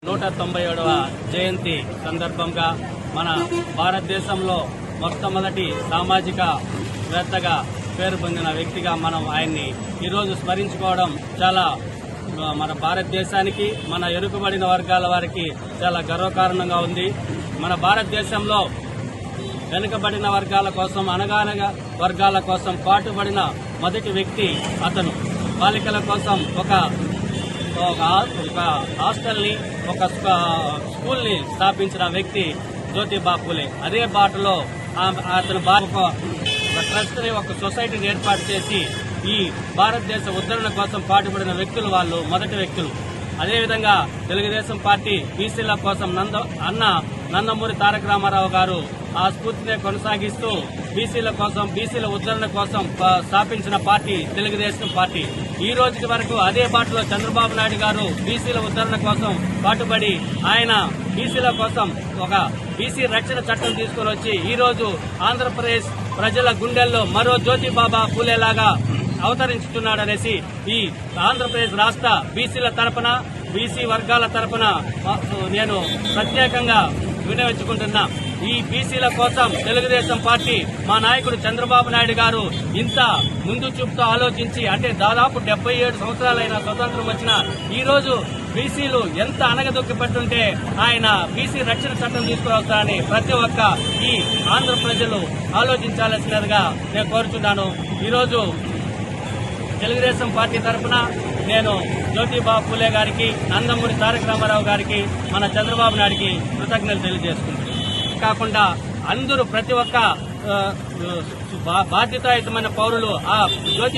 నూట 97వ జయంతి సందర్భంగా మన భారతదేశంలో మొట్టమొదటి సామాజిక వేత్తగా పేరు పొందిన వ్యక్తిగా మనం ఆయన్ని ఈరోజు స్మరించుకోవడం చాలా మన భారతదేశానికి, మన ఎరుకబడిన వర్గాల వారికి చాలా గర్వకారణంగా ఉంది. మన భారతదేశంలో వెనుకబడిన వర్గాల కోసం, అణగానగా వర్గాల కోసం పాటుపడిన మొదటి వ్యక్తి అతను. బాలికల కోసం ఒక హాస్టల్ని, ఒక స్కూల్ని స్థాపించిన వ్యక్తి జ్యోతిబా ఫూలే. అదే బాటలో అతను ఒక ట్రస్ట్ని, ఒక సొసైటీని ఏర్పాటు చేసి ఈ భారతదేశ ఉద్ధరణ కోసం పాటుపడిన వ్యక్తులు వాళ్ళు మొదటి వ్యక్తులు. అదేవిధంగా తెలుగుదేశం పార్టీ బీసీల కోసం నందమూరి తారక రామారావు గారు ఆ స్ఫూర్తిని కొనసాగిస్తూ బీసీల కోసం, బీసీల ఉద్ధరణ కోసం స్థాపించిన పార్టీ తెలుగుదేశం పార్టీ. ఈ రోజుకి వరకు అదే బాటలో చంద్రబాబు నాయుడు గారు బీసీల ఉద్ధరణ కోసం పాటుపడి ఆయన బీసీల కోసం ఒక బీసీ రక్షణ చట్టం తీసుకుని వచ్చి ఈ రోజు ఆంధ్రప్రదేశ్ ప్రజల గుండెల్లో మరో జ్యోతిబా ఫూలేలాగా అవతరించుతున్నాడనేసి ఈ ఆంధ్రప్రదేశ్ రాష్ట్ర బీసీల తరపున, బీసీ వర్గాల తరపున నేను ప్రత్యేకంగా వినియోగించుకుంటున్నా. ఈ బీసీల కోసం తెలుగుదేశం పార్టీ, మా నాయకుడు చంద్రబాబు నాయుడు గారు ఇంత ముందు చూపుతో ఆలోచించి, అంటే దాదాపు 77 సంవత్సరాలైన స్వతంత్రం వచ్చిన ఈ రోజు బీసీలు ఎంత అనగదొక్కిపట్టుంటే ఆయన బీసీ రక్షణ చట్టం తీసుకువస్తారని ప్రతి ఒక్క ఈ ఆంధ్ర ప్రజలు ఆలోచించాల్సినదిగా నేను కోరుతున్నాను. ఈరోజు తెలుగుదేశం పార్టీ తరఫున నేను జ్యోతిబా ఫూలే గారికి, నందమూరి తారక రామారావు గారికి, మన చంద్రబాబు నాయుడికి కృతజ్ఞతలు తెలియజేసుకుంటున్నాను. కాకుండా అందరూ ప్రతి ఒక్క బాధ్యతాయుతమైన పౌరులు ఆ జ్యోతి